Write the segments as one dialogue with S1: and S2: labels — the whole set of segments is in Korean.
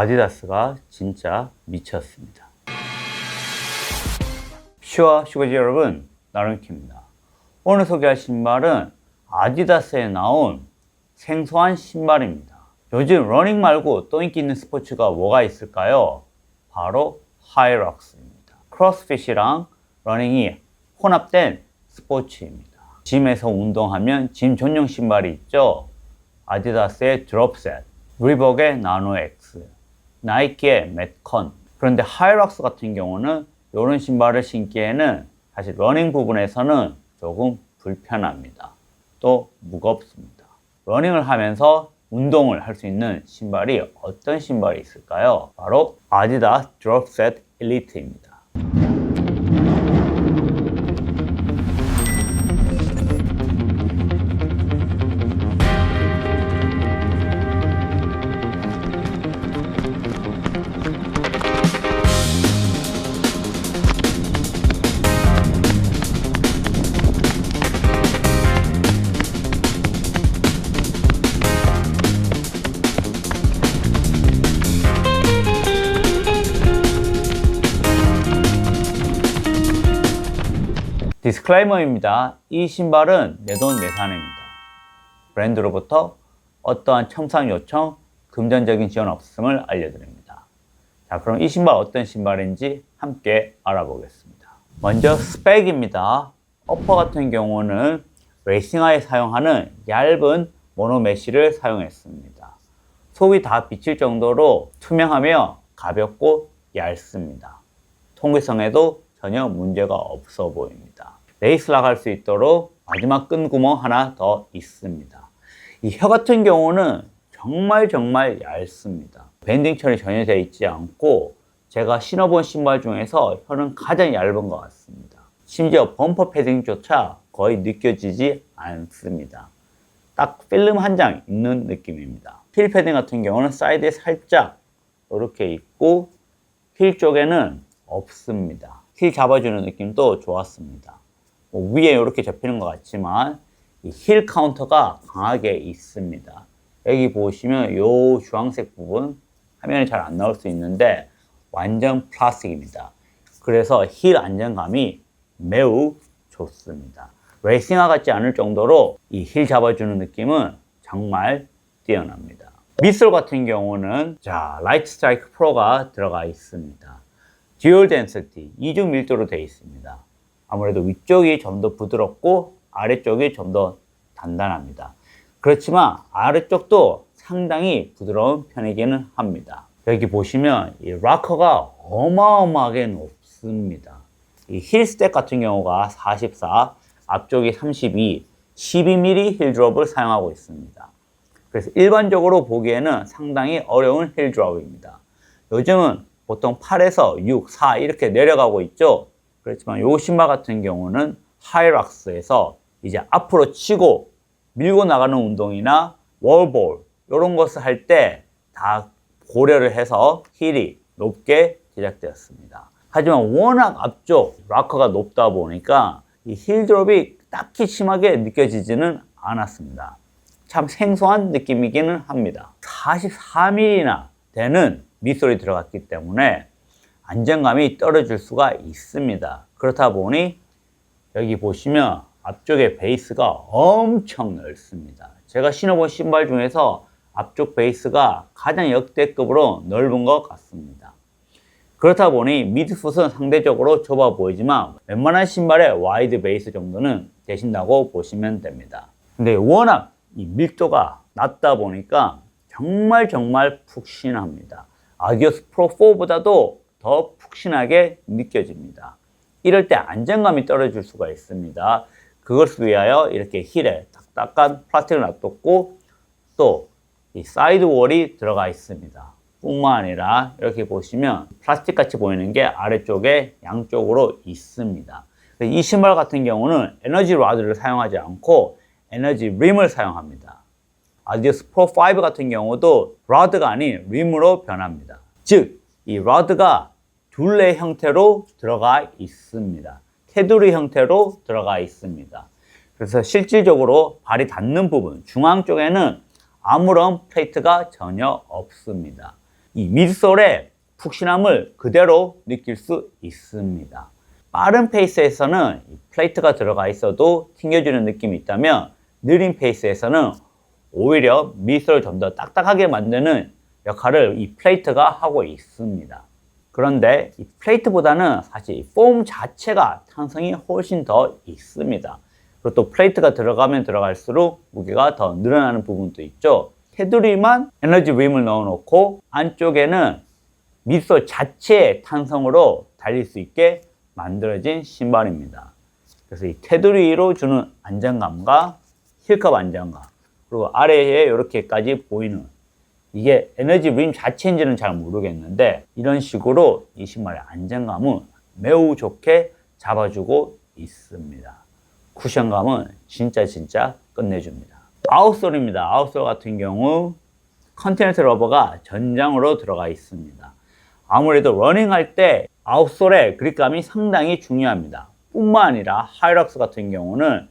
S1: 아디다스가 진짜 미쳤습니다. 슈아 슈거지 여러분, 나른키입니다. 오늘 소개할 신발은 아디다스에 나온 생소한 신발입니다. 요즘 러닝 말고 또 인기 있는 스포츠가 뭐가 있을까요? 바로 하이록스입니다. 크로스핏이랑 러닝이 혼합된 스포츠입니다. 짐에서 운동하면 짐 전용 신발이 있죠. 아디다스의 드롭셋, 리복의 나노엑스, 나이키의 metcon. 그런데 하이록스 같은 경우는 이런 신발을 신기에는 사실 러닝 부분에서는 조금 불편합니다. 또 무겁습니다. 러닝을 하면서 운동을 할 수 있는 신발이 어떤 신발이 있을까요? 바로 아디다스 드롭셋 엘리트입니다. 디스클레이머입니다. 이 신발은 내돈 내산입니다. 브랜드로부터 어떠한 첨삭 요청, 금전적인 지원 없음을 알려드립니다. 자, 그럼 이 신발 어떤 신발인지 함께 알아보겠습니다. 먼저 스펙입니다. 어퍼 같은 경우는 레이싱화에 사용하는 얇은 모노메쉬를 사용했습니다. 속이 다 비칠 정도로 투명하며 가볍고 얇습니다. 통기성에도 전혀 문제가 없어 보입니다. 레이스락 할 수 있도록 마지막 끈 구멍 하나 더 있습니다. 이 혀 같은 경우는 정말 얇습니다. 밴딩 처리 전혀 되어 있지 않고 제가 신어본 신발 중에서 혀는 가장 얇은 것 같습니다. 심지어 범퍼 패딩조차 거의 느껴지지 않습니다. 딱 필름 한 장 있는 느낌입니다. 힐 패딩 같은 경우는 사이드에 살짝 이렇게 있고 힐 쪽에는 없습니다. 힐 잡아주는 느낌도 좋았습니다. 위에 이렇게 접히는 것 같지만 이 힐 카운터가 강하게 있습니다. 여기 보시면 이 주황색 부분 화면에 잘 안 나올 수 있는데 완전 플라스틱입니다. 그래서 힐 안정감이 매우 좋습니다. 레이싱화 같지 않을 정도로 이 힐 잡아주는 느낌은 정말 뛰어납니다. 밑솔 같은 경우는 라이트 스트라이크 프로가 들어가 있습니다. 듀얼 덴시티, 이중 밀도로 되어 있습니다. 아무래도 위쪽이 좀 더 부드럽고 아래쪽이 좀 더 단단합니다. 그렇지만 아래쪽도 상당히 부드러운 편이기는 합니다. 여기 보시면 이 락커가 어마어마하게 높습니다. 이 힐 스택 같은 경우가 44, 앞쪽이 32, 12mm 힐 드롭을 사용하고 있습니다. 그래서 일반적으로 보기에는 상당히 어려운 힐 드롭입니다. 요즘은 보통 8에서 6, 4 이렇게 내려가고 있죠. 그렇지만 이 신발 같은 경우는 하이록스에서 이제 앞으로 치고 밀고 나가는 운동이나 월볼 이런 것을 할 때 다 고려를 해서 힐이 높게 제작되었습니다. 하지만 워낙 앞쪽 락커가 높다 보니까 이 힐 드롭이 딱히 심하게 느껴지지는 않았습니다. 참 생소한 느낌이기는 합니다. 44mm나 되는 밑솔이 들어갔기 때문에 안정감이 떨어질 수가 있습니다. 그렇다 보니 여기 보시면 앞쪽에 베이스가 엄청 넓습니다. 제가 신어본 신발 중에서 앞쪽 베이스가 가장 역대급으로 넓은 것 같습니다. 그렇다 보니 미드풋은 상대적으로 좁아 보이지만 웬만한 신발의 와이드 베이스 정도는 되신다고 보시면 됩니다. 근데 워낙 이 밀도가 낮다 보니까 정말 푹신합니다. 아디오스 프로 4보다도 더 푹신하게 느껴집니다. 이럴 때 안정감이 떨어질 수가 있습니다. 그것을 위하여 이렇게 힐에 딱딱한 플라스틱을 놔뒀고 또 이 사이드 월이 들어가 있습니다. 뿐만 아니라 이렇게 보시면 플라스틱 같이 보이는 게 아래쪽에 양쪽으로 있습니다. 이 신발 같은 경우는 에너지 라드를 사용하지 않고 에너지 림을 사용합니다. 아디오스 프로 5 같은 경우도 라드가 아닌 림으로 변합니다. 즉, 이 라드가 둘레 형태로 들어가 있습니다. 테두리 형태로 들어가 있습니다. 그래서 실질적으로 발이 닿는 부분, 중앙 쪽에는 아무런 플레이트가 전혀 없습니다. 이 mid솔의 푹신함을 그대로 느낄 수 있습니다. 빠른 페이스에서는 플레이트가 들어가 있어도 튕겨주는 느낌이 있다면 느린 페이스에서는 오히려 mid솔을 좀 더 딱딱하게 만드는 역할을 이 플레이트가 하고 있습니다. 그런데 이 플레이트보다는 사실 이 폼 자체가 탄성이 훨씬 더 있습니다. 그리고 또 플레이트가 들어가면 들어갈수록 무게가 더 늘어나는 부분도 있죠. 테두리만 에너지 림을 넣어놓고 안쪽에는 mid솔 자체의 탄성으로 달릴 수 있게 만들어진 신발입니다. 그래서 이 테두리로 주는 안정감과 힐컵 안정감, 그리고 아래에 이렇게까지 보이는, 이게 에너지 림 자체인지는 잘 모르겠는데 이런 식으로 이 신발의 안정감은 매우 좋게 잡아주고 있습니다. 쿠션감은 진짜 끝내줍니다. 아웃솔입니다. 아웃솔 같은 경우 컨티넨탈 러버가 전장으로 들어가 있습니다. 아무래도 러닝할 때 아웃솔의 그립감이 상당히 중요합니다. 뿐만 아니라 하이락스 같은 경우는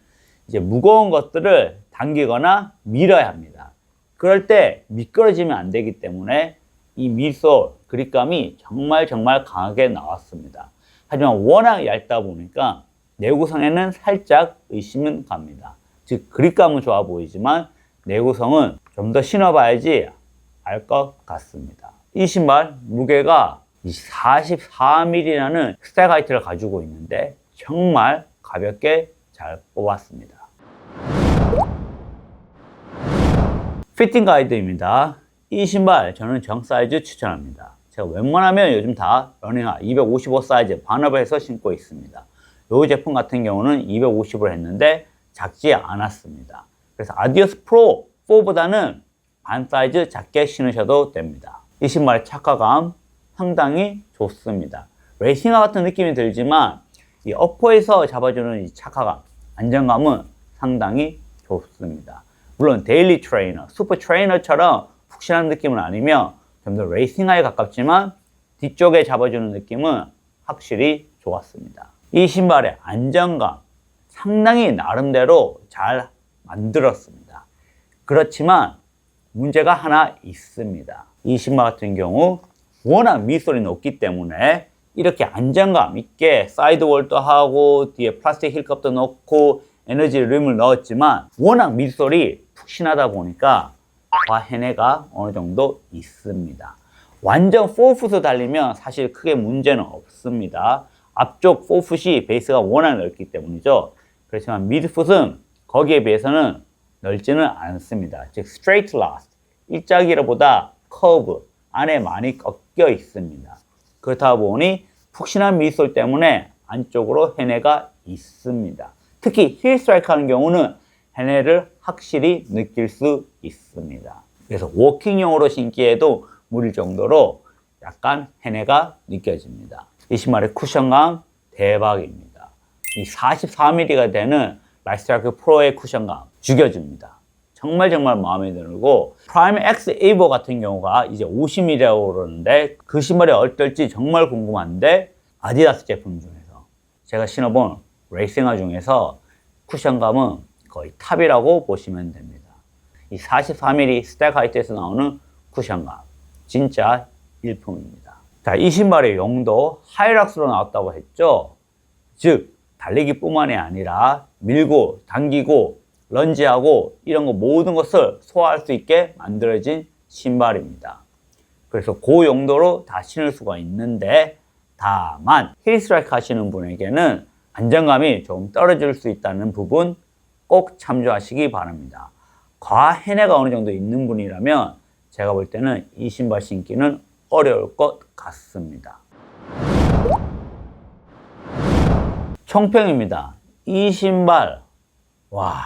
S1: 이제 무거운 것들을 당기거나 밀어야 합니다. 그럴 때 미끄러지면 안 되기 때문에 이 mid솔 그립감이 정말 강하게 나왔습니다. 하지만 워낙 얇다 보니까 내구성에는 살짝 의심은 갑니다. 즉 그립감은 좋아 보이지만 내구성은 좀 더 신어봐야지 알 것 같습니다. 이 신발 무게가 44mm라는 스택 하이트를 가지고 있는데 정말 가볍게 잘 뽑았습니다. 피팅 가이드입니다. 이 신발 저는 정 사이즈 추천합니다. 제가 웬만하면 요즘 다 러닝화 255 사이즈 반업을 해서 신고 있습니다. 이 제품 같은 경우는 250을 했는데 작지 않았습니다. 그래서 아디오스 프로 4보다는 반 사이즈 작게 신으셔도 됩니다. 이 신발의 착화감 상당히 좋습니다. 레이싱화 같은 느낌이 들지만 이 어퍼에서 잡아주는 이 착화감, 안정감은 상당히 좋습니다. 물론 데일리 트레이너, 슈퍼 트레이너처럼 푹신한 느낌은 아니며 좀 더 레이싱화에 가깝지만 뒤쪽에 잡아주는 느낌은 확실히 좋았습니다. 이 신발의 안정감 상당히 나름대로 잘 만들었습니다. 그렇지만 문제가 하나 있습니다. 이 신발 같은 경우 워낙 mid솔이 높기 때문에 이렇게 안정감 있게 사이드월도 하고 뒤에 플라스틱 힐컵도 넣고 에너지 림을 넣었지만 워낙 mid솔이 푹신하다 보니까 과해내가 어느 정도 있습니다. 완전 4풋을 달리면 사실 크게 문제는 없습니다. 앞쪽 4풋이 베이스가 워낙 넓기 때문이죠. 그렇지만 미드풋은 거기에 비해서는 넓지는 않습니다. 즉 스트레이트 라스트, 일자기로보다 커브 안에 많이 꺾여 있습니다. 그렇다 보니 푹신한 미드솔 때문에 안쪽으로 해내가 있습니다. 특히 힐 스트라이크 하는 경우는 해내를 확실히 느낄 수 있습니다. 그래서 워킹용으로 신기에도 무릴 정도로 약간 해내가 느껴집니다. 이 신발의 쿠션감 대박입니다. 이 44mm가 되는 라이트스트라이크 프로의 쿠션감 죽여줍니다. 정말 마음에 들고 프라임 X 에이버 같은 경우가 이제 50mm라고 그러는데 그 신발이 어떨지 정말 궁금한데 아디다스 제품 중에서 제가 신어본 레이싱화 중에서 쿠션감은 거의 탑이라고 보시면 됩니다. 이 44mm 스택 하이트에서 나오는 쿠션감 진짜 일품입니다. 자, 이 신발의 용도 하이락스로 나왔다고 했죠. 즉 달리기 뿐만이 아니라 밀고 당기고 런지하고 이런 거 모든 것을 소화할 수 있게 만들어진 신발입니다. 그래서 그 용도로 다 신을 수가 있는데 다만 힐 스트라이크 하시는 분에게는 안정감이 좀 떨어질 수 있다는 부분 꼭 참조하시기 바랍니다. 과해내가 어느 정도 있는 분이라면 제가 볼 때는 이 신발 신기는 어려울 것 같습니다. 총평입니다. 이 신발 와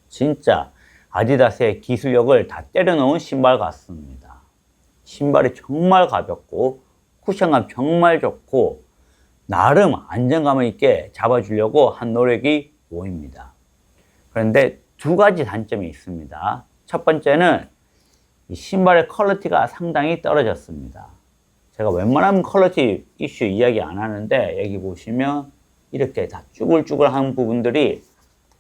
S1: 진짜 아디다스의 기술력을 다 때려놓은 신발 같습니다. 신발이 정말 가볍고 쿠션감 정말 좋고 나름 안정감을 있게 잡아주려고 한 노력이 보입니다. 그런데 두 가지 단점이 있습니다. 첫 번째는 이 신발의 퀄리티가 상당히 떨어졌습니다. 제가 웬만하면 퀄리티 이슈 이야기 안 하는데 여기 보시면 이렇게 다 쭈글쭈글한 부분들이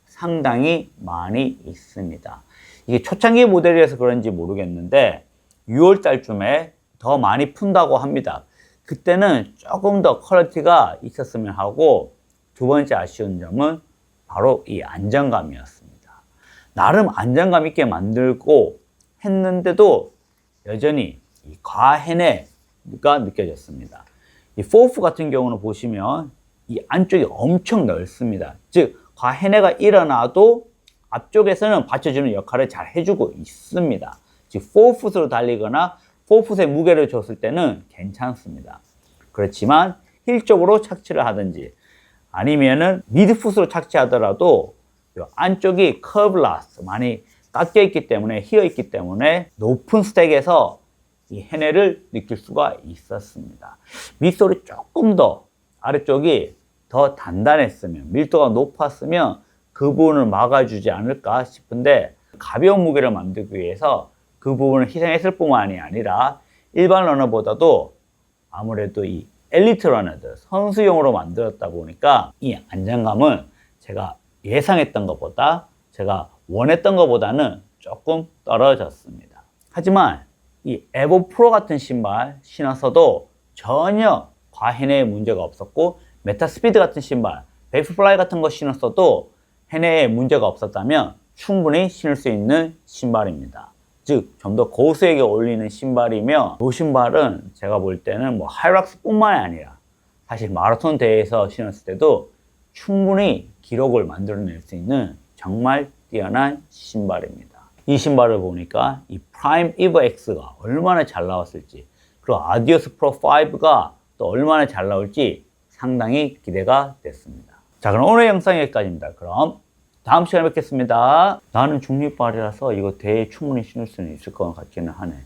S1: 상당히 많이 있습니다. 이게 초창기 모델이라서 그런지 모르겠는데 6월 달쯤에 더 많이 푼다고 합니다. 그때는 조금 더 퀄리티가 있었으면 하고, 두 번째 아쉬운 점은 바로 이 안정감이었습니다. 나름 안정감 있게 만들고 했는데도 여전히 이 과해내가 느껴졌습니다. 이 포프 같은 경우는 보시면 이 안쪽이 엄청 넓습니다. 즉 과해내가 일어나도 앞쪽에서는 받쳐주는 역할을 잘 해주고 있습니다. 즉 4풋으로 달리거나 4풋의 무게를 줬을 때는 괜찮습니다. 그렇지만 힐 쪽으로 착지를 하든지 아니면은 미드풋으로 착지하더라도 안쪽이 커브라스 많이 깎여 있기 때문에 휘어 있기 때문에 높은 스택에서 이 해내를 느낄 수가 있었습니다. 밑솔이 조금 더 아래쪽이 더 단단했으면 밀도가 높았으면 그 부분을 막아주지 않을까 싶은데 가벼운 무게를 만들기 위해서 그 부분을 희생했을 뿐만이 아니라 일반 러너보다도 아무래도 이 엘리트 러너들 선수용으로 만들었다 보니까 이 안정감은 제가 예상했던 것보다 제가 원했던 것보다는 조금 떨어졌습니다. 하지만 이 에보 프로 같은 신발 신었어도 전혀 과해내에 문제가 없었고 메타 스피드 같은 신발 베이프플라이 같은 거 신었어도 해내에 문제가 없었다면 충분히 신을 수 있는 신발입니다. 즉 좀 더 고수에게 어울리는 신발이며 이 신발은 제가 볼 때는 뭐 하이락스 뿐만이 아니라 사실 마라톤 대회에서 신었을 때도 충분히 기록을 만들어낼 수 있는 정말 뛰어난 신발입니다. 이 신발을 보니까 이 프라임 이버 X가 얼마나 잘 나왔을지 그리고 아디오스 프로 5가 또 얼마나 잘 나올지 상당히 기대가 됐습니다. 자, 그럼 오늘 영상 여기까지입니다. 그럼 다음 시간에 뵙겠습니다. 나는 중립발이라서 이거 대회에 충분히 신을 수는 있을 것 같기는 하네.